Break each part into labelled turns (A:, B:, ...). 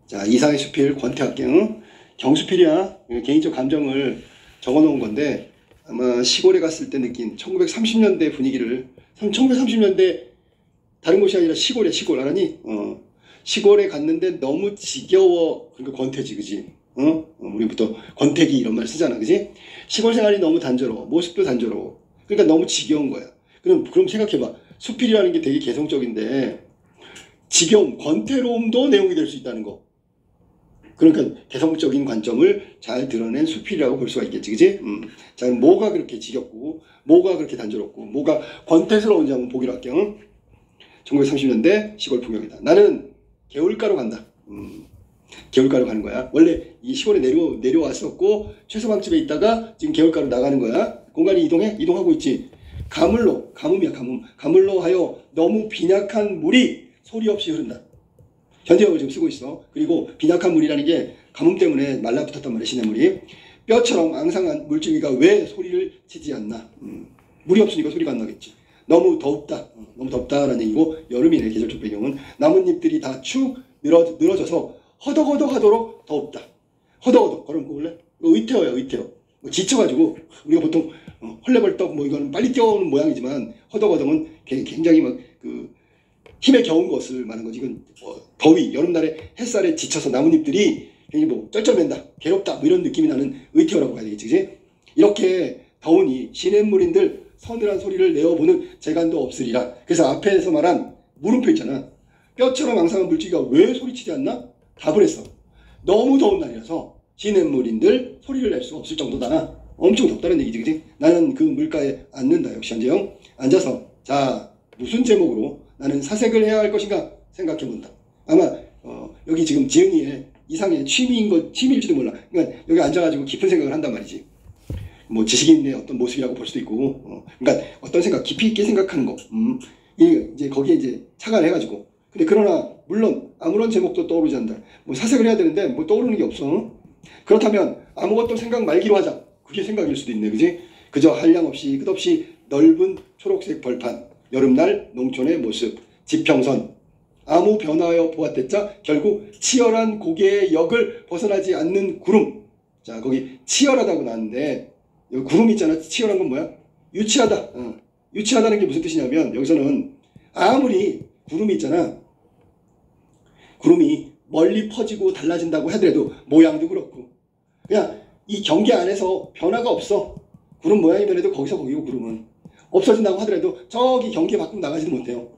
A: 자, 이상의 수필 권태학경. 응? 경수필이야. 개인적 감정을 적어놓은 건데 아마 시골에 갔을 때 느낀 1930년대 분위기를 1930년대 다른 곳이 아니라 시골이야. 시골 알았니? 시골에 갔는데 너무 지겨워. 그러니까 권태지, 그지? 우리부터 권태기 이런 말 쓰잖아, 그지? 시골 생활이 너무 단조로워. 모습도 단조로워. 그러니까 너무 지겨운 거야. 그럼 생각해봐. 수필이라는 게 되게 개성적인데 지겨움, 권태로움도 내용이 될 수 있다는 거. 그러니까 개성적인 관점을 잘 드러낸 수필이라고 볼 수가 있겠지, 그지? 자, 그럼 뭐가 그렇게 지겹고, 뭐가 그렇게 단조롭고, 뭐가 권태스러운지 한번 보기로 할게요. 1930년대 시골 풍경이다. 나는 개울가로 간다. 개울가로 가는 거야. 원래 이 시골에 내려왔었고 최서방집에 있다가 지금 개울가로 나가는 거야. 공간이 이동하고 있지. 가물로, 가뭄이야, 가뭄. 가물로 하여 너무 빈약한 물이 소리 없이 흐른다. 현대어를 지금 쓰고 있어. 그리고 빈약한 물이라는 게 가뭄 때문에 말라붙었단 말이야, 시냇물이. 뼈처럼 앙상한 물줄기가 왜 소리를 치지 않나. 물이 없으니까 소리가 안 나겠지. 너무 덥다. 너무 덥다라는 얘기고, 여름이네, 계절적 배경은. 나뭇잎들이 다 축 늘어져서 허덕허덕 하도록 더웁다. 허덕허덕. 걸음 볼래? 의태어야, 의태어. 지쳐가지고, 우리가 보통 헐레벌떡 이거는 빨리 뛰어오는 모양이지만, 허덕허덕은 굉장히 힘에 겨운 것을 말하는 거지. 이건 더위, 여름날에 햇살에 지쳐서 나뭇잎들이 굉장히 쩔쩔맨다, 괴롭다, 이런 느낌이 나는 의태어라고 봐야 되겠지, 그지? 이렇게 더우니 시냇물인들 서늘한 소리를 내어보는 재간도 없으리라. 그래서 앞에서 말한 물음표 있잖아. 뼈처럼 앙상한 물질기가 왜 소리치지 않나? 답을 했어. 너무 더운 날이라서 시냇물인들 소리를 낼 수 없을 정도다. 엄청 덥다는 얘기지, 그지? 나는 그 물가에 앉는다. 역시 한재영. 앉아서, 자, 무슨 제목으로 나는 사색을 해야 할 것인가 생각해본다. 아마 여기 지금 지은이의 이상의 취미일지도 몰라. 그러니까 여기 앉아가지고 깊은 생각을 한단 말이지. 지식인의 어떤 모습이라고 볼 수도 있고, 그러니까 어떤 생각, 깊이 있게 생각하는 거. 이제 거기에 이제 착안을 해가지고. 근데 그러나 물론 아무런 제목도 떠오르지 않는다. 사색을 해야 되는데 떠오르는 게 없어. 그렇다면 아무것도 생각 말기로 하자. 그게 생각일 수도 있네, 그지? 그저 한량없이 끝없이 넓은 초록색 벌판. 여름날 농촌의 모습, 지평선, 아무 변화하여 보았댔자 결국 치열한 고개의 역을 벗어나지 않는 구름. 자, 거기 치열하다고 나왔는데 여기 구름 있잖아. 치열한 건 뭐야? 유치하다. 유치하다는 게 무슨 뜻이냐면 여기서는 아무리 구름이 있잖아. 구름이 멀리 퍼지고 달라진다고 하더라도 모양도 그렇고 그냥 이 경계 안에서 변화가 없어. 구름 모양이 변해도 거기서 거기고 구름은 없어진다고 하더라도 저기 경계 밖으로 나가지도 못해요.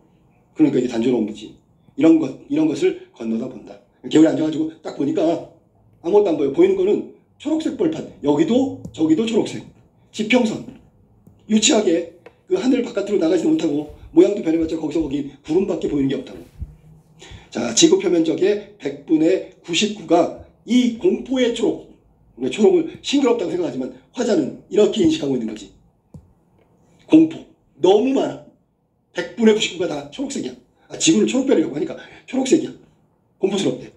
A: 그러니까 이게 단조로운 거지. 이런 것을 건너다 본다. 개울에 앉아가지고 딱 보니까 아무것도 안 보여. 보이는 거는 초록색 벌판. 여기도 저기도 초록색. 지평선. 유치하게 그 하늘 바깥으로 나가지도 못하고 모양도 변해봤자 거기서 거기 구름밖에 보이는 게 없다고. 자, 지구 표면적의 100분의 99가 이 공포의 초록. 초록을 싱그럽다고 생각하지만 화자는 이렇게 인식하고 있는 거지. 공포. 너무 많아. 100분의 99가 다 초록색이야. 지구를 초록별이라고 하니까 초록색이야. 공포스럽대.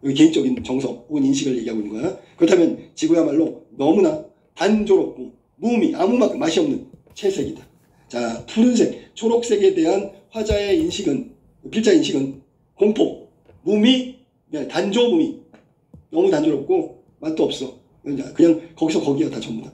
A: 여기 개인적인 정서 혹은 인식을 얘기하고 있는 거야. 그렇다면 지구야말로 너무나 단조롭고 무음이 아무 맛이 없는 채색이다. 자, 푸른색, 초록색에 대한 화자의 인식은, 필자 인식은 공포, 무미, 단조무미. 너무 단조롭고 맛도 없어. 그냥 거기서 거기야 다 전부 다.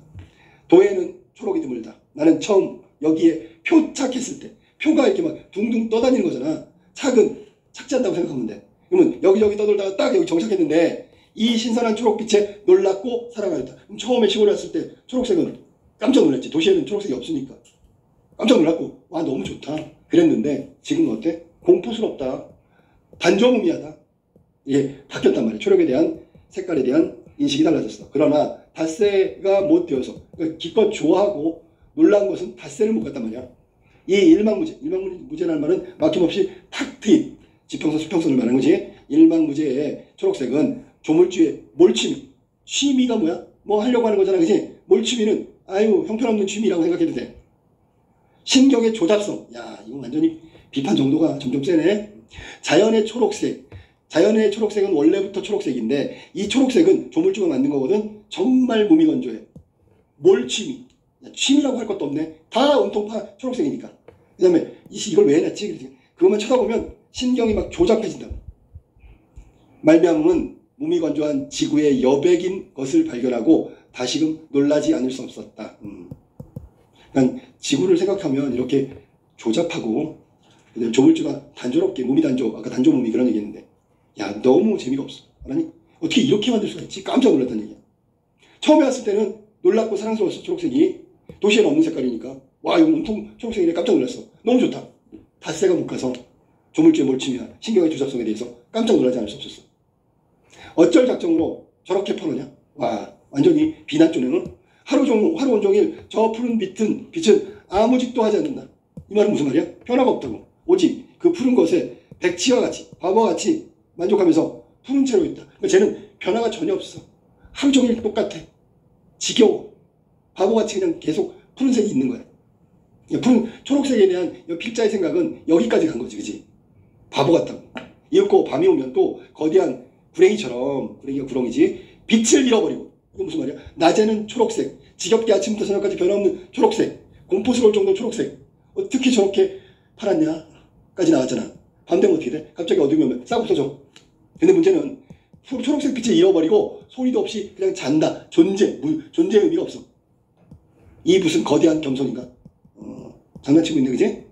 A: 도에는 초록이 드물다. 나는 처음 여기에 표착했을 때 표가 이렇게 막 둥둥 떠다니는 거잖아. 착은 착지한다고 생각하면 돼. 그러면 여기저기 떠돌다가 딱 여기 정착했는데 이 신선한 초록빛에 놀랍고 살아가였다. 그럼 처음에 시골에 왔을 때 초록색은 깜짝 놀랐지. 도시에는 초록색이 없으니까. 깜짝 놀랐고 와 너무 좋다. 그랬는데 지금은 어때? 공포스럽다. 단조무미하다. 이게 바뀌었단 말이야. 초록에 대한 색깔에 대한 인식이 달라졌어. 그러나 닷새가 못 되어서 그러니까 기껏 좋아하고 놀라운 것은 닷새를 못 갔단 말이야. 이 일망무제라는 말은 막힘없이 탁 트인 지평선, 수평선을 말하는 거지. 일망무제의 초록색은 조물주의 몰취미. 취미가 뭐야? 뭐 하려고 하는 거잖아, 그지? 몰취미는 아유 형편없는 취미라고 생각해도 돼. 신경의 조잡성. 야, 이거 완전히 비판 정도가 점점 세네. 자연의 초록색. 자연의 초록색은 원래부터 초록색인데 이 초록색은 조물주가 만든 거거든. 정말 무미건조해. 몰취미. 취미라고 할 것도 없네. 다 온통파 초록색이니까. 그 다음에 이걸 왜 해놨지? 그것만 쳐다보면 신경이 막 조잡해진다. 말미암은 몸이 건조한 지구의 여백인 것을 발견하고 다시금 놀라지 않을 수 없었다. 그러니까 지구를 생각하면 이렇게 조잡하고 조물주가 단조롭게 몸이 아까 단조 몸이 그런 얘기했는데 야 너무 재미가 없어. 아니 어떻게 이렇게 만들 수가 있지? 깜짝 놀랐다는 얘기야. 처음에 왔을 때는 놀랍고 사랑스러웠어. 초록색이 도시에는 없는 색깔이니까 와 이거 온통 초록색이네 깜짝 놀랐어. 너무 좋다. 닷새가 못 가서 조물주의 몰침이야 신경의 조잡성에 대해서 깜짝 놀라지 않을 수 없었어. 어쩔 작정으로 저렇게 퍼느냐? 와 완전히 비난존에는 하루 온종일 저 푸른 빛은 아무 짓도 하지 않는다. 이 말은 무슨 말이야? 변화가 없다고. 오직 그 푸른 것에 백치와 같이 바보와 같이 만족하면서 푸른 채로 있다. 그러니까 쟤는 변화가 전혀 없어. 하루 종일 똑같아. 지겨워. 바보같이 그냥 계속 푸른색이 있는 거야. 푸른 초록색에 대한 필자의 생각은 여기까지 간 거지, 그지? 바보 같다고. 이윽고 밤이 오면 또 거대한 구렁이처럼, 구렁이가 구렁이지, 빛을 잃어버리고. 이건 무슨 말이야? 낮에는 초록색, 지겹게 아침부터 저녁까지 변함없는 초록색, 공포스러울 정도 초록색. 어떻게 저렇게 팔았냐? 까지 나왔잖아. 밤 되면 어떻게 돼? 갑자기 어둠이 오면 싹 없어져. 근데 문제는 초록색 빛을 잃어버리고 소리도 없이 그냥 잔다. 존재의 의미가 없어. 이 무슨 거대한 겸손인가? 장난치고 있네, 그지?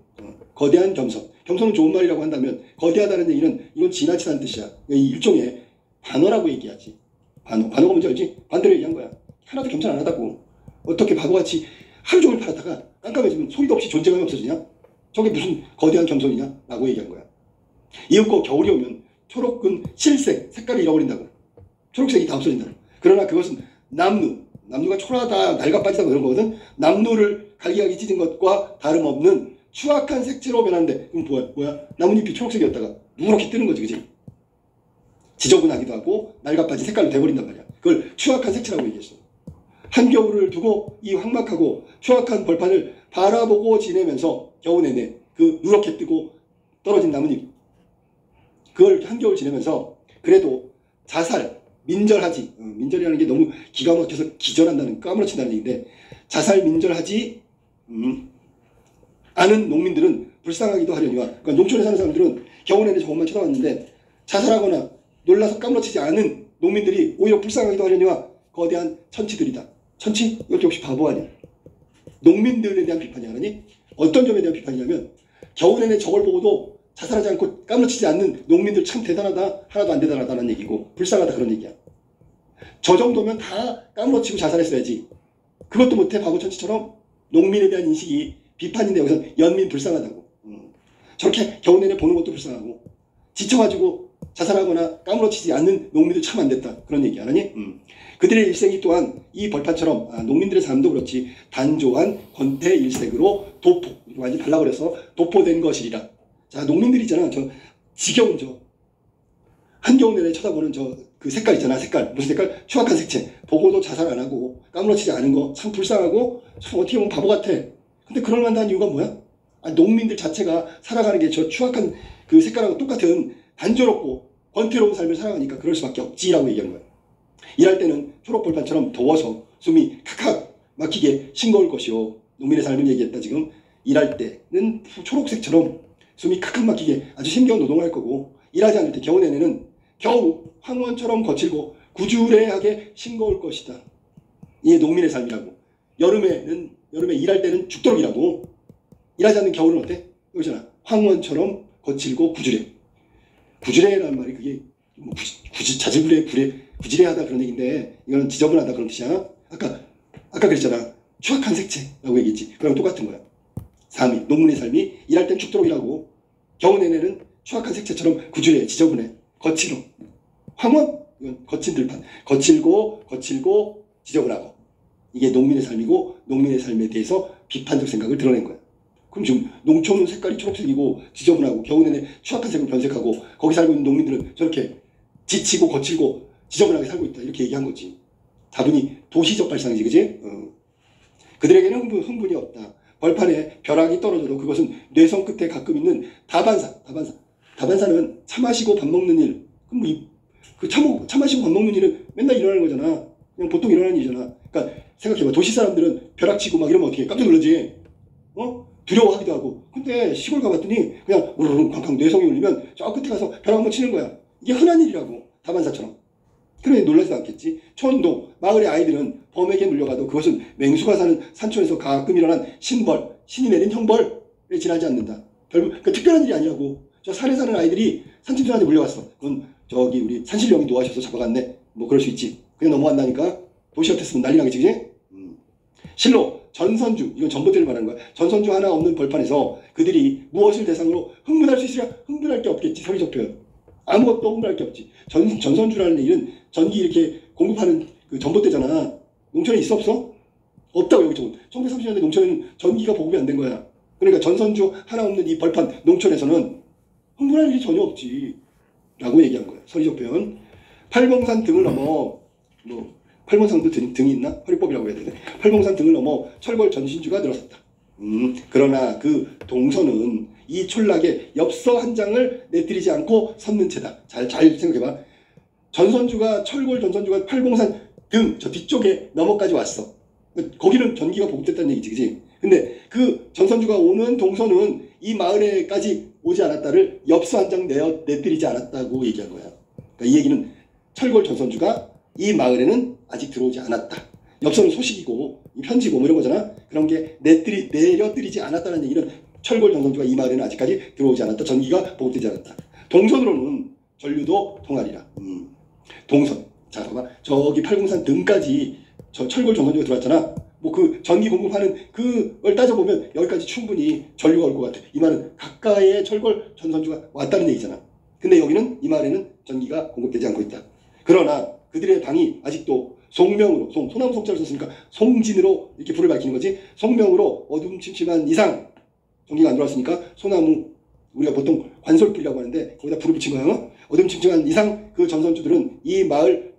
A: 거대한 겸손. 겸손은 좋은 말이라고 한다면 거대하다는 얘기는 이건 지나치다는 뜻이야. 이 일종의 반어라고 얘기하지. 반어가 뭔지 알지? 반대로 얘기한 거야. 하나도 겸손 안 하다고. 어떻게 바보같이 하루 종일 팔았다가 깜깜해지면 소리도 없이 존재감이 없어지냐? 저게 무슨 거대한 겸손이냐? 라고 얘기한 거야. 이윽고 겨울이 오면 초록은 실색, 색깔을 잃어버린다고. 초록색이 다 없어진다고. 그러나 그것은 나무가 초라하다, 낡아 빠지다 그런 거거든. 나무를 갈기갈기 찢은 것과 다름없는 추악한 색채로 변하는데 그럼 뭐야? 나뭇잎이 초록색이었다가 누렇게 뜨는 거지, 그지? 지저분하기도 하고 낡아 빠진 색깔로 돼버린단 말이야. 그걸 추악한 색채라고 얘기했어. 한겨울을 두고 이 황막하고 추악한 벌판을 바라보고 지내면서 겨우 내내 그 누렇게 뜨고 떨어진 나뭇잎 그걸 한겨울 지내면서 그래도 자살, 민절하지. 민절이라는 게 너무 기가 막혀서 기절한다는, 까무러친다는 얘기인데 자살, 민절하지 않은 농민들은 불쌍하기도 하려니와, 그러니까 농촌에 사는 사람들은 겨우 내내 저것만 쳐다봤는데 자살하거나 놀라서 까무러치지 않은 농민들이 오히려 불쌍하기도 하려니와 거대한 천치들이다. 천치? 이것도 역시 바보 아니야. 농민들에 대한 비판이 아니니? 어떤 점에 대한 비판이냐면 겨우 내내 저걸 보고도 자살하지 않고 까무러치지 않는 농민들 참 대단하다, 하나도 안 대단하다는 얘기고 불쌍하다 그런 얘기야. 저 정도면 다 까무러치고 자살했어야지. 그것도 못해 바보 천치처럼 농민에 대한 인식이 비판인데 여기서 연민 불쌍하다고. 저렇게 겨우 내내 보는 것도 불쌍하고 지쳐가지고 자살하거나 까무러치지 않는 농민도 참 안 됐다 그런 얘기 안 하니? 그들의 일생이 또한 이 벌판처럼 농민들의 삶도 그렇지 단조한 권태일색으로 도포 완전히 발라버려서 도포된 것이리라. 자, 농민들이잖아. 저 지겨운 저 한겨울 내내 쳐다보는 저 그 색깔 있잖아. 색깔 무슨 색깔? 추악한 색채. 보고도 자살 안 하고 까무러치지 않은 거 참 불쌍하고 참 어떻게 보면 바보 같아. 근데 그럴 만한 이유가 뭐야? 농민들 자체가 살아가는 게 저 추악한 그 색깔하고 똑같은 단조롭고 권태로운 삶을 살아가니까 그럴 수밖에 없지라고 얘기한 거야. 일할 때는 초록벌판처럼 더워서 숨이 칵칵 막히게 싱거울 것이요. 농민의 삶을 얘기했다 지금. 일할 때는 초록색처럼 숨이 칵칵 막히게 아주 힘겨운 노동을 할 거고 일하지 않을 때 겨우 내내는 겨우 황원처럼 거칠고 구주레하게 싱거울 것이다. 이게 농민의 삶이라고. 여름에 일할 때는 죽도록 일하고 일하지 않는 겨울은 어때? 여기잖아. 황원처럼 거칠고 구주레라는 말이 그게 뭐 구지레하다 그런 얘기인데 이거는 지저분하다 그런 뜻이야. 아까 그랬잖아. 추악한 색채라고 얘기했지. 그랑 똑같은 거야. 삶이, 농민의 삶이 일할 땐 죽도록 일하고 겨우 내내는 추악한 색채처럼 구주레, 지저분해, 거칠어. 황원? 이건 거친 들판. 거칠고 지저분하고. 이게 농민의 삶이고 농민의 삶에 대해서 비판적 생각을 드러낸 거야. 그럼 지금 농촌은 색깔이 초록색이고 지저분하고 겨우 내내 추악한 색으로 변색하고 거기 살고 있는 농민들은 저렇게 지치고 거칠고 지저분하게 살고 있다. 이렇게 얘기한 거지. 다분히 도시적 발상이지, 그지? 그들에게는 흥분이 없다. 벌판에 벼락이 떨어져도 그것은 뇌성 끝에 가끔 있는 다반사는 차 마시고 밥 먹는 일. 그럼 차 마시고 밥 먹는 일은 맨날 일어나는 거잖아. 그냥 보통 일어나는 일이잖아. 그러니까 생각해봐. 도시 사람들은 벼락 치고 막 이러면 어떻게 깜짝 놀라지? 두려워하기도 하고. 근데 시골 가봤더니 그냥 우르르 쾅쾅 뇌성이 울리면 저 끝에 가서 벼락 한번 치는 거야. 이게 흔한 일이라고. 다반사처럼. 그러니 놀라지도 않겠지. 촌동, 마을의 아이들은 범에게 물려가도 그것은 맹수가 사는 산촌에서 가끔 일어난 신벌, 신이 내린 형벌에 지나지 않는다. 그러니까 특별한 일이 아니라고. 저 산에 사는 아이들이 산짐승한테 물려갔어. 그건 저기 우리 산신령이 노하셔서 잡아갔네. 뭐 그럴 수 있지. 그냥 넘어간다니까. 도시 같았으면 난리 나겠지, 그지? 실로 전선주, 이건 전봇대를 말하는 거야. 전선주 하나 없는 벌판에서 그들이 무엇을 대상으로 흥분할 수 있으랴? 흥분할 게 없겠지. 서리적 표현. 아무것도 흥분할 게 없지. 전선주라는 일은 전기 이렇게 공급하는 그 전봇대잖아. 농촌에 있어 없어? 없다고 여기 적은. 1930년대 농촌에는 전기가 보급이 안 된 거야. 그러니까 전선주 하나 없는 이 벌판 농촌에서는 흥분할 일이 전혀 없지. 라고 얘기한 거야. 서리적 표현. 팔봉산 등을 넘어 팔봉산도 등이 있나? 허리법이라고 해야 되네. 팔봉산 등을 넘어 철골 전신주가 늘어섰다. 그러나 그 동선은 이 촌락에 엽서 한 장을 내뜨리지 않고 섰는 채다. 잘 생각해봐. 전선주가 철골 전선주가 팔봉산 등 저 뒤쪽에 넘어까지 왔어. 거기는 전기가 보급됐다는 얘기지, 그지? 근데 그 전선주가 오는 동선은 이 마을에까지 오지 않았다를 엽서 한 장 내뜨리지 않았다고 얘기한 거야. 그러니까 이 얘기는 철골 전선주가 이 마을에는 아직 들어오지 않았다. 엽서는 소식이고 편지고 뭐 이런 거잖아. 그런 게 내려뜨리지 않았다는 얘기는 철골 전선주가 이 마을에는 아직까지 들어오지 않았다. 전기가 보급되지 않았다. 동선으로는 전류도 통하리라. 동선. 자, 봐봐. 저기 팔공산 등까지 저 철골 전선주가 들어왔잖아. 뭐 그 전기 공급하는 그걸 따져보면 여기까지 충분히 전류가 올 것 같아. 이 말은 가까이에 철골 전선주가 왔다는 얘기잖아. 근데 여기는 이 말에는 전기가 공급되지 않고 있다. 그러나 그들의 방이 아직도 송명으로, 소나무 송자를 썼으니까 송진으로 이렇게 불을 밝히는 거지. 송명으로 어둠침침한 이상 전기가 안 들어왔으니까 소나무, 우리가 보통 관솔불이라고 하는데 거기다 불을 붙인 거예요. 어둠침침한 이상 그 전선주들은 이 마을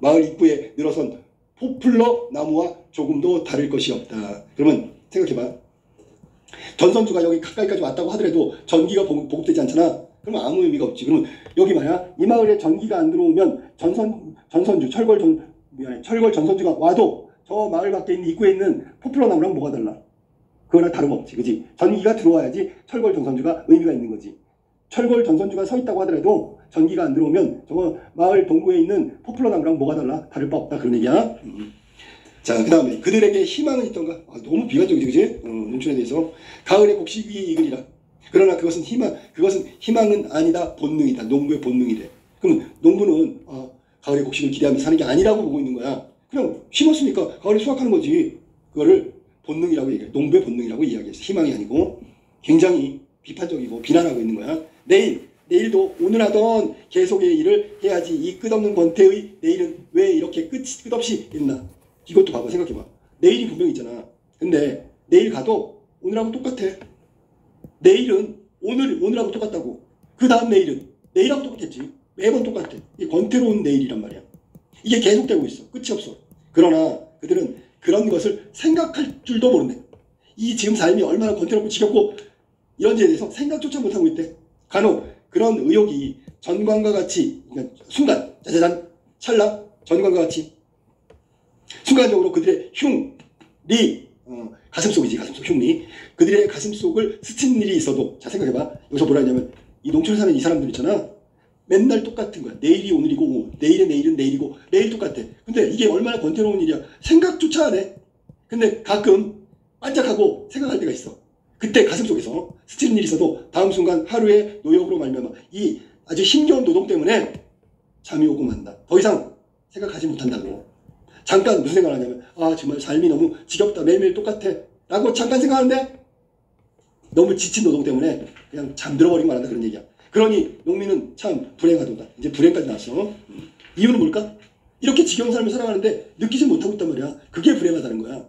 A: 마을 입구에 늘어선 포플러 나무와 조금도 다를 것이 없다. 그러면 생각해봐. 전선주가 여기 가까이까지 왔다고 하더라도 전기가 보급되지 않잖아. 그러면 아무 의미가 없지. 그러면 여기 말이야. 이 마을에 전기가 안 들어오면 전선주, 철골 전선주가 와도 저 마을 밖에 있는 입구에 있는 포플러 나무랑 뭐가 달라? 그거랑 다름없지. 그지? 전기가 들어와야지 철골 전선주가 의미가 있는 거지. 철골 전선주가 서 있다고 하더라도 전기가 안 들어오면 저거 마을 동구에 있는 포플러 나무랑 뭐가 달라? 다를 바 없다. 그런 얘기야. 자, 그 다음에 그들에게 희망은 있던가? 너무 비관적이지, 그지? 농촌에 대해서. 가을에 곡식이 익으리라. 그러나 그것은 희망은 아니다. 본능이다. 농부의 본능이래. 그럼 농부는 가을에 곡식을 기대하면서 사는 게 아니라고 보고 있는 거야. 그냥 심었으니까 가을에 수확하는 거지. 그거를 본능이라고 얘기해. 농부의 본능이라고 이야기했어. 희망이 아니고. 굉장히 비판적이고 비난하고 있는 거야. 내일도 오늘 하던 계속의 일을 해야지. 이 끝없는 권태의 내일은 왜 이렇게 끝없이 있나? 이것도 봐봐. 생각해봐. 내일이 분명히 있잖아. 근데 내일 가도 오늘하고 똑같아. 내일은 오늘하고 똑같다고. 그 다음 내일하고 똑같겠지. 매번 똑같아. 이게 권태로운 내일이란 말이야. 이게 계속되고 있어. 끝이 없어. 그러나 그들은 그런 것을 생각할 줄도 모른대. 이 지금 삶이 얼마나 권태롭고 지겹고 이런지에 대해서 생각조차 못하고 있대. 간혹 그런 의욕이 전광과 같이, 그러니까 순간, 짜자잔, 찰나, 전광과 같이 순간적으로 그들의 가슴속이지, 가슴속, 흉리. 그들의 가슴속을 스치는 일이 있어도, 자, 생각해봐. 여기서 뭐라 하냐면, 이 농촌에 사는 이 사람들 있잖아. 맨날 똑같은 거야. 내일이 오늘이고, 내일의 내일은 내일이고, 매일 똑같아. 근데 이게 얼마나 권태로운 일이야. 생각조차 안 해. 근데 가끔 반짝하고 생각할 때가 있어. 그때 가슴속에서 스치는 일이 있어도 다음 순간 하루의 노역으로 말미암아 이 아주 힘겨운 노동 때문에 잠이 오고 만다. 더 이상 생각하지 못한다고. 잠깐 무슨 생각을 하냐면 정말 삶이 너무 지겹다. 매일매일 똑같아. 라고 잠깐 생각하는데 너무 지친 노동 때문에 그냥 잠들어버리고 말한다. 그런 얘기야. 그러니 농민은 참 불행하도다. 이제 불행까지 나왔어. 이유는 뭘까? 이렇게 지겨운 삶을 살아가는데 느끼지 못하고 있단 말이야. 그게 불행하다는 거야.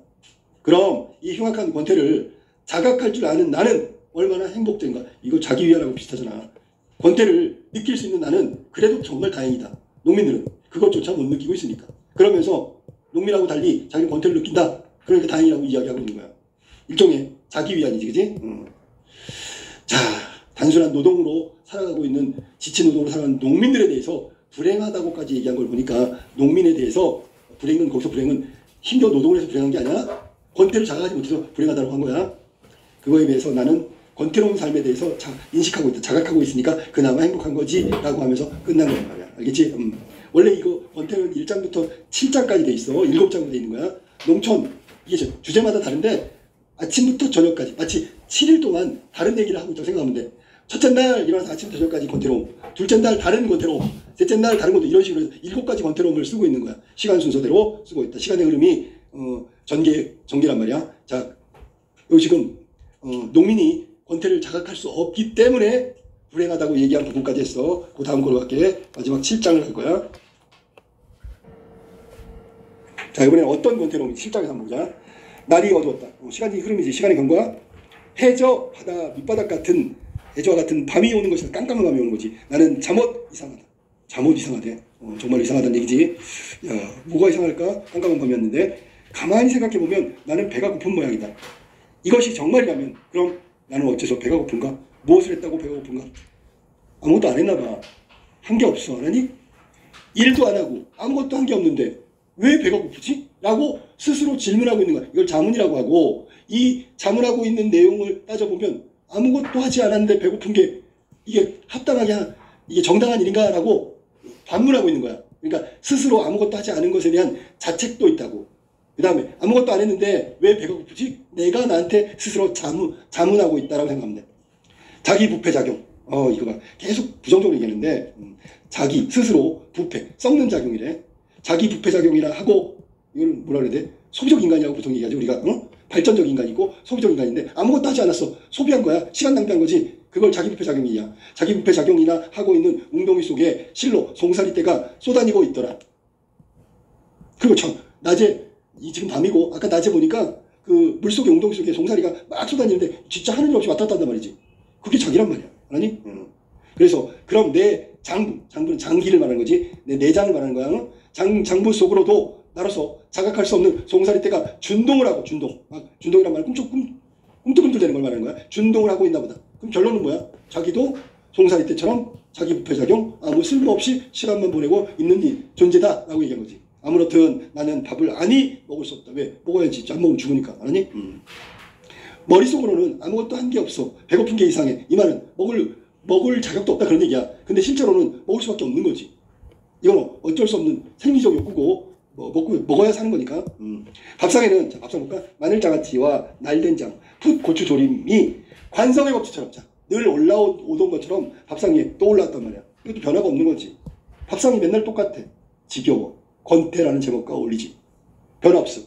A: 그럼 이 흉악한 권태를 자각할 줄 아는 나는 얼마나 행복된가. 이거 자기 위안하고 비슷하잖아. 권태를 느낄 수 있는 나는 그래도 정말 다행이다. 농민들은 그것조차 못 느끼고 있으니까. 그러면서 농민하고 달리 자기는 권태를 느낀다. 그러니까 다행이라고 이야기하고 있는 거야. 일종의 자기 위안이지, 그지? 자, 단순한 노동으로 살아가고 있는, 지친 노동으로 살아가는 농민들에 대해서 불행하다고까지 얘기한 걸 보니까 농민에 대해서 거기서 불행은 힘겨운 노동을 해서 불행한 게 아니라 권태를 자각하지 못해서 불행하다고 한 거야. 그거에 비해서 나는 권태로운 삶에 대해서 인식하고 있다. 자각하고 있으니까 그나마 행복한 거지 라고 하면서 끝난 거란 말이야. 알겠지? 원래 이거 권태로운 1장부터 7장까지 돼 있어. 7장으로 돼 있는 거야. 농촌 이게 주제마다 다른데 아침부터 저녁까지 마치 7일 동안 다른 얘기를 하고 있다고 생각하면 돼. 첫째 날 일어나서 아침부터 저녁까지 권태로움, 둘째 날 다른 권태로움, 셋째 날 다른 것도 이런 식으로 해서 7가지 권태로움을 쓰고 있는 거야. 시간 순서대로 쓰고 있다. 시간의 흐름이 전개란 말이야. 자, 여기 지금 농민이 권태를 자각할 수 없기 때문에 불행하다고 얘기한 부분까지 했어. 그 다음 걸로 갈게. 마지막 7장을 갈 거야. 자, 이번에는 어떤 권태로움인지 7장에서 한번 보자. 날이 어두웠다. 시간이 흐름이지. 시간의 경과. 해저 바다 밑바닥 같은 해저와 같은 밤이 오는 것이다. 깜깜한 밤이 오는 거지. 나는 잠옷 이상하다. 잠옷 이상하대. 정말 이상하다는 얘기지. 야, 뭐가 이상할까? 깜깜한 밤이었는데 가만히 생각해보면 나는 배가 고픈 모양이다. 이것이 정말이라면 그럼 나는 어째서 배가 고픈가? 무엇을 했다고 배가 고픈가? 아무것도 안 했나 봐. 한 게 없어. 안 하니? 일도 안 하고 아무것도 한 게 없는데 왜 배가 고프지? 라고 스스로 질문하고 있는 거야. 이걸 자문이라고 하고, 이 자문하고 있는 내용을 따져보면 아무것도 하지 않았는데 배고픈 게 이게 합당하게 이게 정당한 일인가? 라고 반문하고 있는 거야. 그러니까 스스로 아무것도 하지 않은 것에 대한 자책도 있다고. 그 다음에 아무것도 안 했는데 왜 배가 고프지? 내가 나한테 스스로 자문하고 있다라고 생각하면 돼. 자기 부패작용. 이거 봐. 계속 부정적으로 얘기하는데 자기 스스로 부패, 썩는 작용이래. 자기 부패작용이라 하고 이걸 뭐라 그래야 돼? 소비적 인간이라고 보통 얘기하죠. 우리가 발전적 인간이고 소비적 인간인데 아무것도 하지 않았어. 소비한 거야. 시간 낭비한 거지. 그걸 자기 부패작용이야. 자기 부패작용이나 하고 있는 웅덩이 속에 실로 송사리떼가 쏘다니고 있더라. 그리고 낮에 지금 밤이고 아까 낮에 보니까 그 물속에 웅덩이 속에 송사리가 막 쏘다니는데 진짜 하늘 일 없이 왔다 갔다 한단 말이지. 그게 자기란 말이야. 아니? 그래서 그럼 내 장부는 장기를 말하는 거지. 내 내장을 말하는 거야. 장부 속으로도 나로서 자각할 수 없는 송사리떼가 준동을 하고 준동이란 말은 꿈틀꿈틀대는 걸 말하는 거야. 준동을 하고 있나 보다. 그럼 결론은 뭐야? 자기도 송사리떼처럼 자기 부패작용 아무 쓸모없이 시간만 보내고 있는 존재다 라고 얘기한 거지. 아무렇든 나는 밥을 아니 먹을 수 없다. 왜? 먹어야지. 안 먹으면 죽으니까. 아니? 머릿속으로는 아무것도 한 게 없어. 배고픈 게 이상해. 이 말은 먹을 자격도 없다 그런 얘기야. 근데 실제로는 먹을 수밖에 없는 거지. 이건 어쩔 수 없는 생리적 욕구고 먹어야 사는 거니까. 밥상에는 자, 밥상 볼까? 마늘장아찌와 날된장, 풋 고추 조림이 관성의 법칙처럼 늘 올라오던 것처럼 밥상 위에 또 올라왔단 말이야. 이것도 변화가 없는 거지. 밥상이 맨날 똑같아. 지겨워. 권태라는 제목과 어울리지. 변화 없어.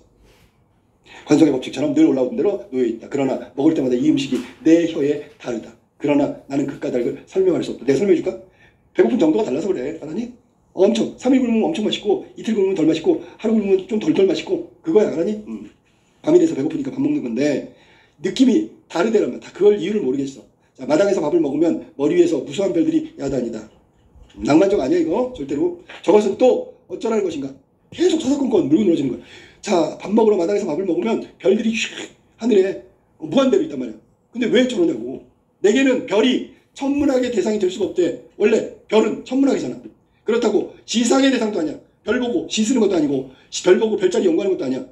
A: 관성의 법칙처럼 늘 올라오던 대로 놓여있다. 그러나 먹을 때마다 이 음식이 내 혀에 다르다. 그러나 나는 그 까닭을 설명할 수 없다. 내가 설명해줄까? 배고픈 정도가 달라서 그래. 알았니? 엄청 3일 굶으면 엄청 맛있고 이틀 굶으면 덜 맛있고 하루 굶으면 좀 덜 맛있고 그거야. 알았니? 밤이 돼서 배고프니까 밥 먹는 건데 느낌이 다르대란 말이야. 다 그걸 이유를 모르겠어. 자, 마당에서 밥을 먹으면 머리 위에서 무수한 별들이 야단이다. 낭만적 아니야 이거? 절대로. 저것은 또 어쩌라는 것인가? 계속 서사건건 물고 늘어지는 거야. 자, 밥 먹으러 마당에서 밥을 먹으면 별들이 휙 하늘에 무한대로 있단 말이야. 근데 왜 저러냐고. 내게는 별이 천문학의 대상이 될 수가 없대. 원래 별은 천문학이잖아. 그렇다고 시상의 대상도 아니야. 별 보고 시 쓰는 것도 아니고 별 보고 별자리 연구하는 것도 아니야.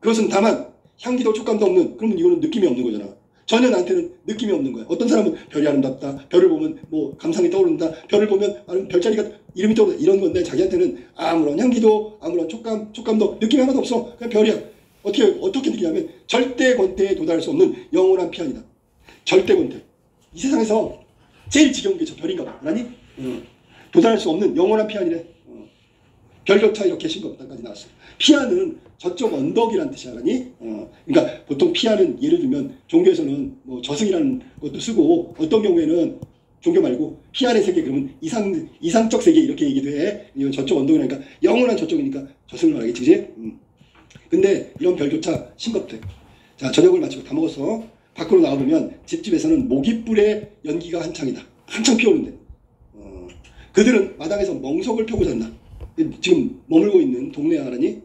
A: 그것은 다만 향기도 촉감도 없는, 그러면 이거는 느낌이 없는 거잖아. 전혀 나한테는 느낌이 없는 거야. 어떤 사람은 별이 아름답다, 별을 보면 뭐 감상이 떠오른다, 별을 보면 별자리가 이름이 떠오른다, 이런 건데 자기한테는 아무런 향기도 아무런 촉감도 느낌이 하나도 없어. 그냥 별이야. 어떻게 느끼냐면 절대 권태에 도달할 수 없는 영원한 피안이다. 절대 권태. 이 세상에서 제일 지겨운 게 저 별인가 봐. 아니? 도달할 수 없는 영원한 피안이래. 별조차 이렇게 싱겁다까지 나왔어. 피안은 저쪽 언덕이라는 뜻이 알았니? 그러니까 보통 피안은 예를 들면 종교에서는 뭐 저승이라는 것도 쓰고 어떤 경우에는 종교 말고 피안의 세계 그러면 이상적 세계 이렇게 얘기도 해. 이건 저쪽 언덕이라니까 영원한 저쪽이니까 저승을 말하겠지, 그지? 근데 이런 별조차 싱겁대. 자, 저녁을 마치고 다 먹었어. 밖으로 나와보면 집집에서는 모깃불의 연기가 한창 피오는데 그들은 마당에서 멍석을 펴고 잔다. 지금 머물고 있는 동네 알아니?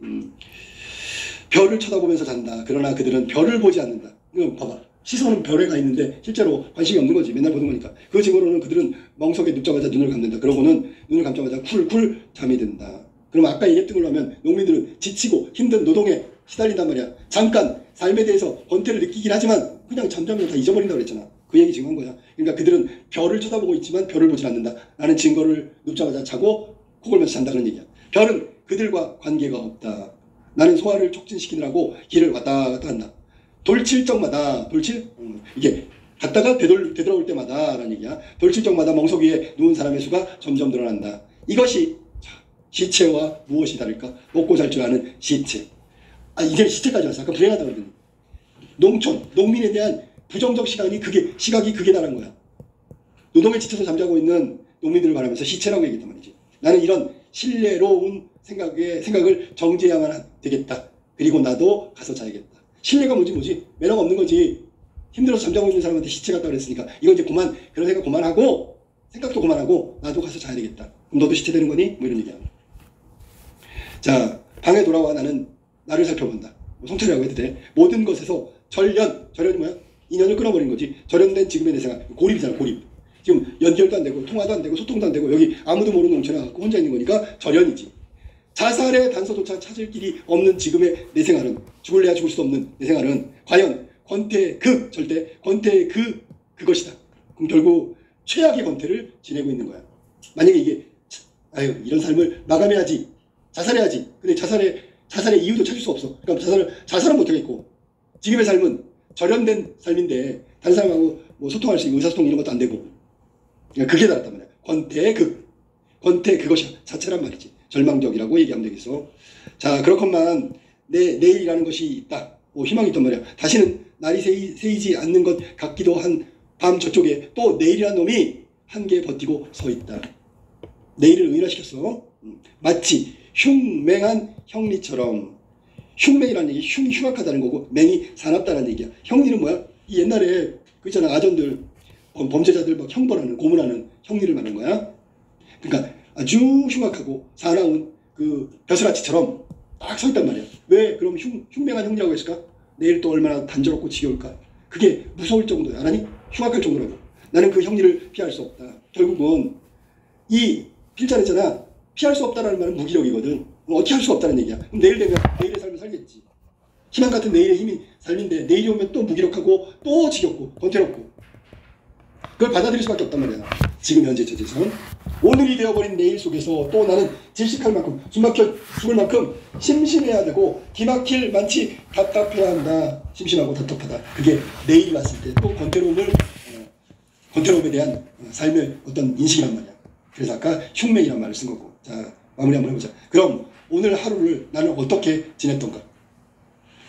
A: 별을 쳐다보면서 잔다. 그러나 그들은 별을 보지 않는다. 이거 봐봐. 시선은 별에 가 있는데 실제로 관심이 없는 거지. 맨날 보는 거니까. 그 증거로는 그들은 멍석에 눕자마자 눈을 감는다. 그러고는 눈을 감자마자 쿨쿨 잠이 든다. 그럼 아까 얘기했던 걸로 하면 농민들은 지치고 힘든 노동에 시달린단 말이야. 잠깐 삶에 대해서 권태를 느끼긴 하지만 그냥 잠자면 다 잊어버린다고 그랬잖아. 그 얘기 지금 한 거야. 그러니까 그들은 별을 쳐다보고 있지만 별을 보질 않는다 라는 증거를 눕자마자 자고 코 골면서 잔다는 얘기야. 별은 그들과 관계가 없다. 나는 소화를 촉진시키느라고 길을 왔다 갔다 한다. 돌칠적마다 이게 갔다가 되돌아올 때마다 라는 얘기야. 돌칠적마다 멍석 위에 누운 사람의 수가 점점 늘어난다. 이것이 시체와 무엇이 다를까? 먹고 잘 줄 아는 시체. 이제 시체까지 왔어. 아까 불행하다 그러더니. 농촌, 농민에 대한 부정적 시각이 그게 다른 거야. 노동에 지쳐서 잠자고 있는 농민들을 말하면서 시체라고 얘기했단 말이지. 나는 이런 신뢰로운 생각을 정지해야만 되겠다. 그리고 나도 가서 자야겠다. 신뢰가 뭐지? 매너가 없는 거지. 힘들어서 잠자고 있는 사람한테 시체 같다 그랬으니까 이건 이제 그런 생각 그만하고 생각도 그만하고 나도 가서 자야 되겠다. 그럼 너도 시체 되는 거니? 뭐 이런 얘기야. 자, 방에 돌아와 나는 나를 살펴본다. 성찰이라고 해도 돼. 모든 것에서 절연이 뭐야? 인연을 끊어버린 거지. 절연된 지금의 내 생각. 고립이잖아, 고립. 지금 연결도 안 되고 통화도 안 되고 소통도 안 되고 여기 아무도 모르는 농촌에 갖고 혼자 있는 거니까 절연이지. 자살의 단서조차 찾을 길이 없는 지금의 내 생활은, 죽을래야 죽을 수도 없는 내 생활은 과연 권태의 권태의 그것이다. 그럼 결국 최악의 권태를 지내고 있는 거야. 만약에 이게 이런 삶을 마감해야지, 자살해야지. 근데 자살의 이유도 찾을 수 없어. 그러니까 자살은 못하겠고 지금의 삶은 절연된 삶인데 다른 사람하고 뭐 소통할 수 있고 의사소통 이런 것도 안 되고, 그러니까 그게 다르단 말이야. 권태 그것이 자체란 말이지. 절망적이라고 얘기하면 되겠어. 자, 그렇건만 내일이라는 것이 있다. 희망이 있단 말이야. 다시는 날이 새이지 않는 것 같기도 한 밤 저쪽에 또 내일이라는 놈이 한계 버티고 서 있다. 내일을 의인화시켰어. 마치 흉맹한 형리처럼. 흉맹이라는 얘기, 흉악하다는 거고 맹이 사납다는 얘기야. 형리는 뭐야? 이 옛날에 그 있잖아, 아전들 범죄자들 막 형벌하는, 고문하는 형리를 말하는 거야. 그러니까 아주 흉악하고 사나운 그 벼슬아치처럼 딱 서 있단 말이야. 왜 그럼 흉맹한 형리라고 했을까? 내일 또 얼마나 단조롭고 지겨울까? 그게 무서울 정도야. 알아니? 흉악할 정도라고. 나는 그 형리를 피할 수 없다. 결국은 이 필자랬잖아. 피할 수 없다라는 말은 무기력이거든. 어떻게 할 수 없다는 얘기야. 그럼 내일 되면 내일의 삶을 살겠지. 희망 같은 내일의 힘이 삶인데 내일이 오면 또 무기력하고 또 지겹고 권태롭고 그걸 받아들일 수밖에 없단 말이야. 지금 현재 처지에서는. 오늘이 되어버린 내일 속에서 또 나는 질식할 만큼 숨막혀 죽을 만큼 심심해야 되고 기막힐 만치 답답해야 한다. 심심하고 답답하다. 그게 내일이 왔을 때 또 권태로움에 대한 삶의 어떤 인식이란 말이야. 그래서 아까 흉맹이란 말을 쓴 거고. 자, 마무리 한번 해보자. 그럼 오늘 하루를 나는 어떻게 지냈던가?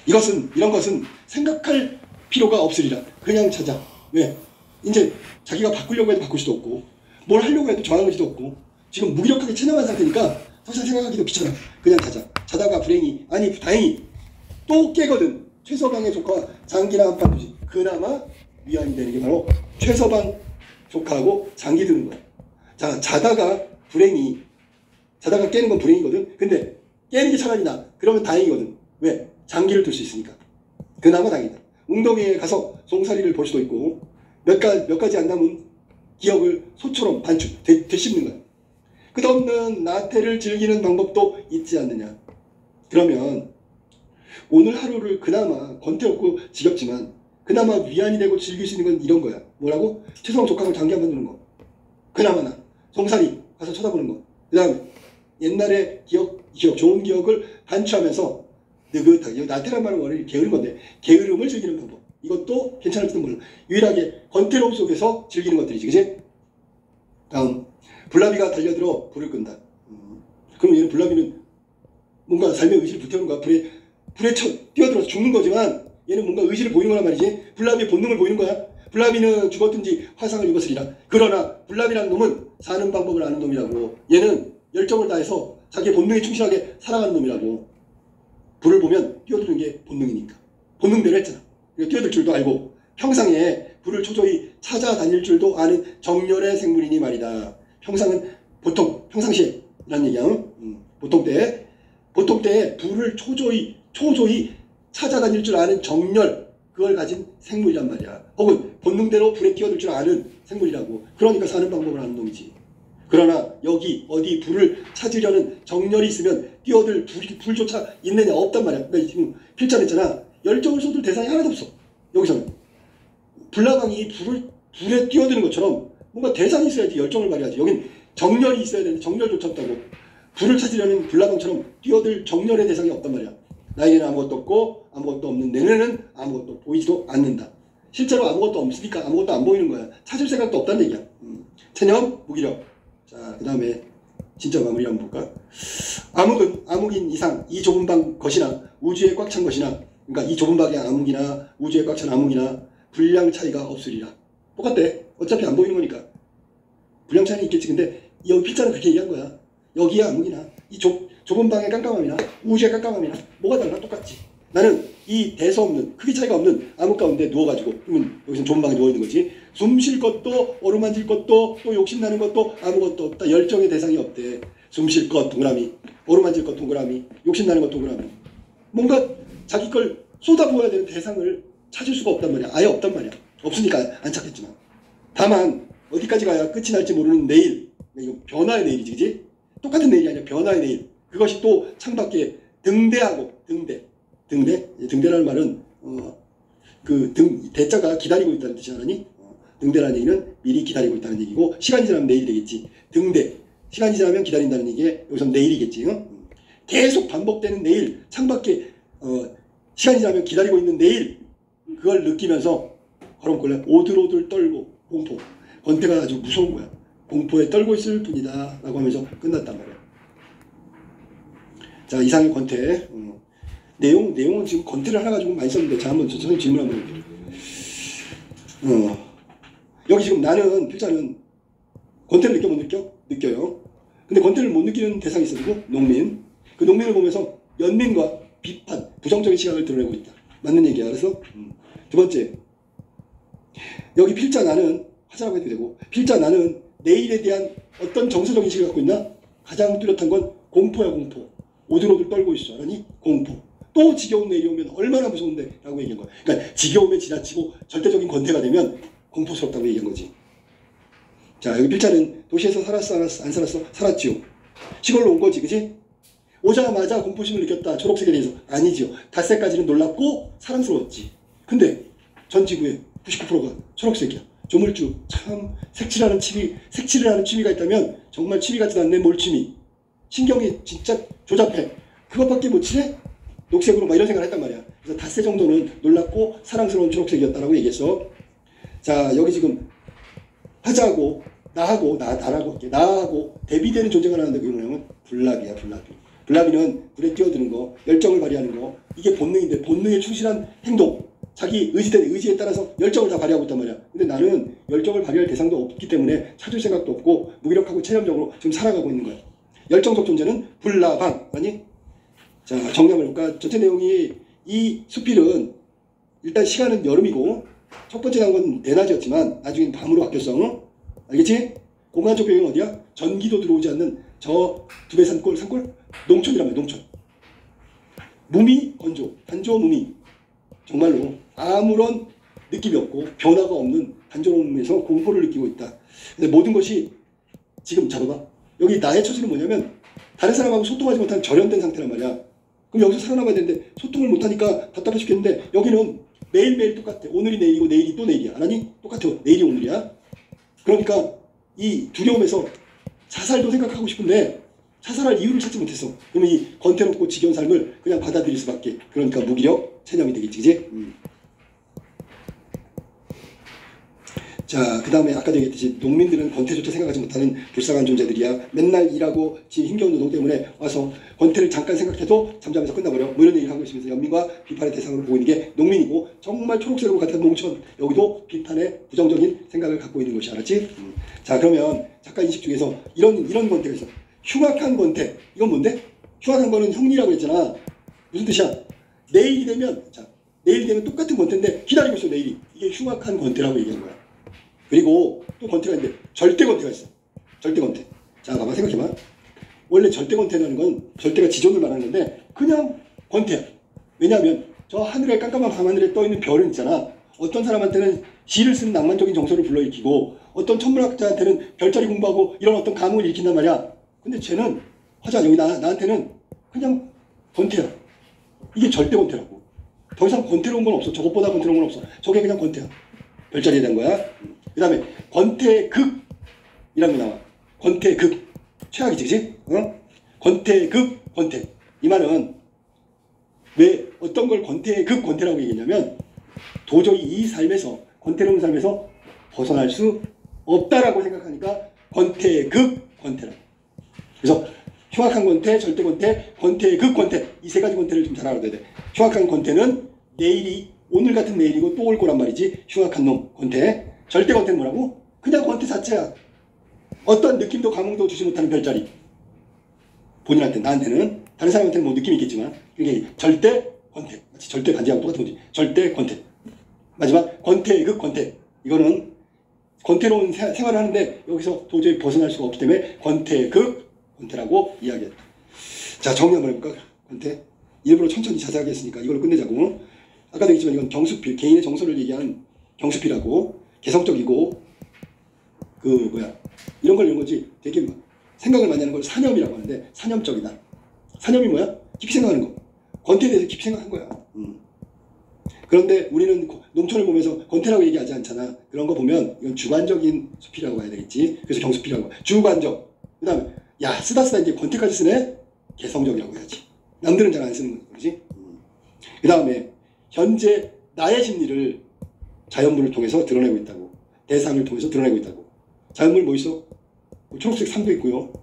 A: 이런 것은 생각할 필요가 없으리라. 그냥 자자. 왜? 이제 자기가 바꾸려고 해도 바꿀 수도 없고 뭘 하려고 해도 정하는 것도 없고 지금 무기력하게 체념한 상태니까 더 이상 생각하기도 귀찮아. 그냥 자자. 자다가 다행히 또 깨거든. 최서방의 조카 장기나 한판 두지. 그나마 위안이 되는 게 바로 최서방 조카하고 장기 드는 거야. 자, 자다가 깨는 건 불행이거든. 근데 깨는 게 차라리 나. 그러면 다행이거든. 왜? 장기를 둘 수 있으니까. 그나마 다행이다. 웅덩이에 가서 송사리를 볼 수도 있고 몇 가지 안 남은 기억을 소처럼 되씹는 거야. 끝없는 나태를 즐기는 방법도 있지 않느냐. 그러면 오늘 하루를 그나마 권태없고 지겹지만 그나마 위안이 되고 즐길 수 있는 건 이런 거야. 뭐라고? 최소한 조카하고 장기 한번 두는 거. 그나마 나. 송사리 가서 쳐다보는 거. 그 다음에 옛날의 기억, 좋은 기억을 반추하면서 느긋하게, 나태란 말은 원래 게으른 건데 게으름을 즐기는 방법. 이것도 괜찮을지도 몰라. 유일하게 권태로움 속에서 즐기는 것들이지. 그치? 다음, 불나비가 달려들어 불을 끈다. 그럼 얘는 불나비는 뭔가 삶의 의지를 불태우는 거야. 불에 뛰어들어서 죽는 거지만 얘는 뭔가 의지를 보이는 거란 말이지. 불나비의 본능을 보이는 거야. 불나비는 죽었든지 화상을 입었으리라. 그러나 불나비라는 놈은 사는 방법을 아는 놈이라고. 얘는 열정을 다해서 자기의 본능에 충실하게 살아가는 놈이라고. 불을 보면 뛰어드는 게 본능이니까. 본능대로 했잖아. 뛰어들 줄도 알고 평상에 불을 초조히 찾아다닐 줄도 아는 정렬의 생물이니 말이다. 평상시에 라는 얘기야. 보통 때에 불을 초조히 찾아다닐 줄 아는 정렬, 그걸 가진 생물이란 말이야. 혹은 본능대로 불에 뛰어들 줄 아는 생물이라고. 그러니까 사는 방법을 아는 놈이지. 그러나 여기 어디 불을 찾으려는 정렬이 있으면 뛰어들 불조차 있느냐? 없단 말이야. 그러니까 지금 필자했잖아. 열정을 쏟을 대상이 하나도 없어. 여기서는 불나방이 불에 뛰어드는 것처럼 뭔가 대상이 있어야지 열정을 발휘하지. 여긴 정열이 있어야 되는데 정열조차 없다고. 불을 찾으려는 불나방처럼 뛰어들 정열의 대상이 없단 말이야. 나에게는 아무것도 없고 아무것도 없는 내내는 아무것도 보이지도 않는다. 실제로 아무것도 없으니까 아무것도 안 보이는 거야. 찾을 생각도 없다는 얘기야. 체념, 무기력. 자, 그 다음에 진짜 마무리 한번 볼까? 암흑은 암흑인 이상 이 좁은 방 것이나 우주에 꽉 찬 것이나, 그러니까 이 좁은 방의 암흑이나 우주에 꽉 찬 암흑이나 분량 차이가 없으리라. 똑같대. 어차피 안 보이는 거니까. 분량 차이는 있겠지. 근데 여기 필자는 그렇게 얘기한 거야. 여기야 암흑이나 이 좁은 방의 깜깜함이나 우주의 깜깜함이나 뭐가 달라? 똑같지. 나는 이 대서 없는, 크기 차이가 없는 암흑 가운데 누워가지고, 그러면 여기서 좁은 방에 누워있는 거지. 숨 쉴 것도 어루만질 것도 또 욕심나는 것도 아무것도 없다. 열정의 대상이 없대. 숨 쉴 것 동그라미, 어루만질 것 동그라미, 욕심나는 것 동그라미. 뭔가 자기 걸 쏟아부어야 되는 대상을 찾을 수가 없단 말이야. 아예 없단 말이야. 없으니까 안 찾겠지만. 다만 어디까지 가야 끝이 날지 모르는 내일. 이거 변화의 내일이지, 그지? 똑같은 내일이 아니라 변화의 내일. 그것이 또 창밖에 등대하고, 등대라는 말은 대자가 기다리고 있다는 뜻이 아니니? 등대라는 얘기는 미리 기다리고 있다는 얘기고, 시간이 지나면 내일이 되겠지. 등대, 시간이 지나면 기다린다는 얘기에 여기서 내일이겠지. 계속 반복되는 내일, 창밖에 시간이 지나면 기다리고 있는 내일, 그걸 느끼면서 허렁거려 오들오들 떨고 공포. 권태가 아주 무서운 거야. 공포에 떨고 있을 뿐이다 라고 하면서 끝났단 말이야. 자, 이상의 권태. 내용은 지금 권태를 하나 가지고 많이 썼는데, 자, 한번 선생님 질문 한번 해볼게요. 여기 지금 나는, 필자는 권태를 느껴 못 느껴? 느껴요. 근데 권태를 못 느끼는 대상이 있어. 누구? 농민. 그 농민을 보면서 연민과 비판, 부정적인 시각을 드러내고 있다. 맞는 얘기야. 그래서 두 번째, 여기 필자 나는, 화자라고 해도 되고, 필자 나는 내일에 대한 어떤 정서적인 인식을 갖고 있나? 가장 뚜렷한 건 공포야, 공포. 오들오들 떨고 있어. 아니, 공포. 또 지겨운 내일이 오면 얼마나 무서운데? 라고 얘기한 거야. 그러니까 지겨움에 지나치고 절대적인 권태가 되면 공포스럽다고 얘기한 거지. 자, 여기 필자는 도시에서 살았어, 안 살았어? 살았지요. 시골로 온 거지, 그지? 오자마자 공포심을 느꼈다. 초록색에 대해서. 아니지요. 닷새까지는 놀랍고 사랑스러웠지. 근데 전 지구의 99%가 초록색이야. 조물주, 참 색칠을 하는 취미가 있다면 정말 취미 같지도 않네. 몰취미. 신경이 진짜 조잡해. 그것밖에 못 칠해? 녹색으로 막 이런 생각을 했단 말이야. 그래서 닷새 정도는 놀랍고 사랑스러운 초록색이었다라고 얘기했어. 자, 여기 지금 화자하고 나하고 대비되는 존재가 나는데 그게 뭐냐면 불나비야, 불나비. 불나비는 불에 뛰어드는 거, 열정을 발휘하는 거, 이게 본능인데 본능에 충실한 행동, 자기 의지에 따라서 열정을 다 발휘하고 있단 말이야. 근데 나는 열정을 발휘할 대상도 없기 때문에 찾을 생각도 없고 무기력하고 체념적으로 지금 살아가고 있는 거야. 열정적 존재는 불나방. 아니? 자, 정리한번 해볼까? 전체 내용이, 이 수필은 일단 시간은 여름이고 첫 번째 나온 건 대낮이었지만 나중에는 밤으로 바뀌었어. 알겠지? 공간적 배경은 어디야? 전기도 들어오지 않는 저 두배 산골? 농촌이란 말이야. 농촌. 무미 건조, 단조 무미. 정말로 아무런 느낌이 없고 변화가 없는 단조로움에서 공포를 느끼고 있다. 근데 모든 것이 지금 잡아봐. 여기 나의 처지는 뭐냐면 다른 사람하고 소통하지 못한 절연된 상태란 말이야. 그럼 여기서 살아남아야 되는데 소통을 못하니까 답답해 죽겠는데, 여기는 매일매일 똑같아. 오늘이 내일이고 내일이 또 내일이야. 안 하니? 똑같아. 내일이 오늘이야. 그러니까 이 두려움에서 자살도 생각하고 싶은데 자살할 이유를 찾지 못했어. 그러면 이 권태롭고 지겨운 삶을 그냥 받아들일 수밖에. 그러니까 무기력, 체념이 되겠지, 그지? 자, 그 다음에 아까 얘기했듯이 농민들은 권태조차 생각하지 못하는 불쌍한 존재들이야. 맨날 일하고 지 힘겨운 노동 때문에 와서 권태를 잠깐 생각해도 잠잠해서 끝나버려. 뭐 이런 얘기를 하고 있으면서 연민과 비판의 대상으로 보이는 게 농민이고, 정말 초록색으로 같은 농촌, 여기도 비판의 부정적인 생각을 갖고 있는 것이. 알았지? 자, 그러면 작가 인식 중에서 이런 권태가 있어. 흉악한 권태. 이건 뭔데? 흉악한 거는 형리라고 했잖아. 무슨 뜻이야? 내일이 되면 똑같은 권태인데 기다리고 있어, 내일이. 이게 흉악한 권태라고 얘기한 거야. 그리고 또 권태가 있는데 절대 권태가 있어. 절대 권태. 자, 봐봐, 생각해봐. 원래 절대 권태라는 건 절대가 지존을 말하는 건데 그냥 권태야. 왜냐하면 저 하늘에, 깜깜한 밤하늘에 떠있는 별은 있잖아. 어떤 사람한테는 시를 쓰는 낭만적인 정서를 불러일으키고 어떤 천문학자한테는 별자리 공부하고 이런 어떤 감흥을 일으킨단 말이야. 근데 쟤는, 화자, 여기 나한테는 그냥 권태야. 이게 절대 권태라고. 더 이상 권태로운 건 없어. 저것보다 권태로운 건 없어. 저게 그냥 권태야. 별자리에 대한 거야. 그 다음에 권태극이라는 거 나와. 권태극. 최악이지, 그치? 권태극, 권태. 이 말은 왜 어떤 걸 권태라고 얘기했냐면 도저히 이 삶에서, 권태로운 삶에서 벗어날 수 없다라고 생각하니까 권태라. 그래서 흉악한 권태, 절대 권태, 권태극 권태, 이 세 가지 권태를 좀 잘 알아둬야 돼. 흉악한 권태는 내일이 오늘 같은 내일이고 또 올 거란 말이지. 흉악한 놈 권태. 절대 권태는 뭐라고? 그냥 권태 자체야. 어떤 느낌도 감흥도 주지 못하는 별자리. 본인한테, 나한테는, 다른 사람한테는 뭐 느낌이 있겠지만, 이게 절대 권태. 마치 절대 반지하고 똑같은 거지. 절대 권태. 마지막 권태극 권태. 이거는 권태로운 생활을 하는데 여기서 도저히 벗어날 수가 없기 때문에 권태극 권태라고 이야기했다. 자, 정리 한번 해볼까? 권태. 일부러 천천히 자세하게 했으니까 이걸로 끝내자고. 아까도 얘기했지만 이건 경수필, 개인의 정서를 얘기한 경수필하고, 개성적이고 이런 거지. 되게 생각을 많이 하는 걸 사념이라고 하는데, 사념적이다. 사념이 뭐야? 깊이 생각하는 거. 권태에 대해서 깊이 생각한 거야. 그런데 우리는 농촌을 보면서 권태라고 얘기하지 않잖아. 그런 거 보면 이건 주관적인 수필이라고 봐야 되겠지. 그래서 경수필이라고. 주관적. 그 다음에 야, 쓰다 이제 권태까지 쓰네? 개성적이라고 해야지. 남들은 잘 안 쓰는 거지. 그 다음에 현재 나의 심리를 자연물을 통해서 드러내고 있다고. 대상을 통해서 드러내고 있다고. 자연물 뭐 있어? 초록색 산도 있고요.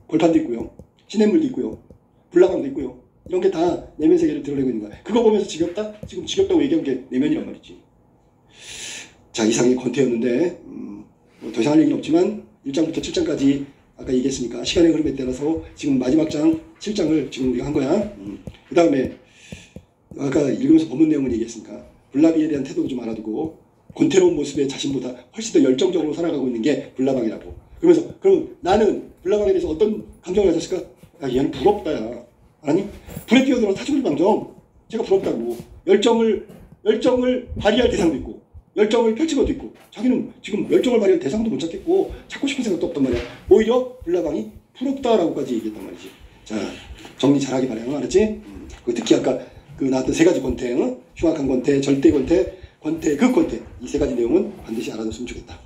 A: 벌판도 있고요. 시냇물도 있고요. 불나방도 있고요. 이런 게 다 내면 세계를 드러내고 있는 거야. 그거 보면서 지겹다? 지금 지겹다고 얘기한 게 내면이란 말이지. 자, 이상이 권태였는데 더 이상 할 얘기는 없지만 1장부터 7장까지 아까 얘기했으니까 시간의 흐름에 따라서 지금 마지막 장 7장을 지금 우리가 한 거야. 그 다음에 아까 읽으면서 본문 내용을 얘기했으니까 불나비에 대한 태도도 좀 알아두고, 권태로운 모습의 자신보다 훨씬 더 열정적으로 살아가고 있는 게 불나방이라고. 그러면서 그럼 나는 불나방에 대해서 어떤 감정을 가졌을까? 야, 얘는 부럽다, 야. 아니? 불에 뛰어들어 타죽을 방정. 제가 부럽다고. 열정을 발휘할 대상도 있고, 열정을 펼친 것도 있고, 자기는 지금 열정을 발휘할 대상도 못 찾겠고, 찾고 싶은 생각도 없단 말이야. 오히려 불나방이 부럽다라고까지 얘기했단 말이지. 자, 정리 잘하기 바라요. 알았지? 특히 아까 나왔던 세 가지 권태, 흉악한 권태, 절대 권태, 권태, 극 권태, 이 세 가지 내용은 반드시 알아뒀으면 좋겠다.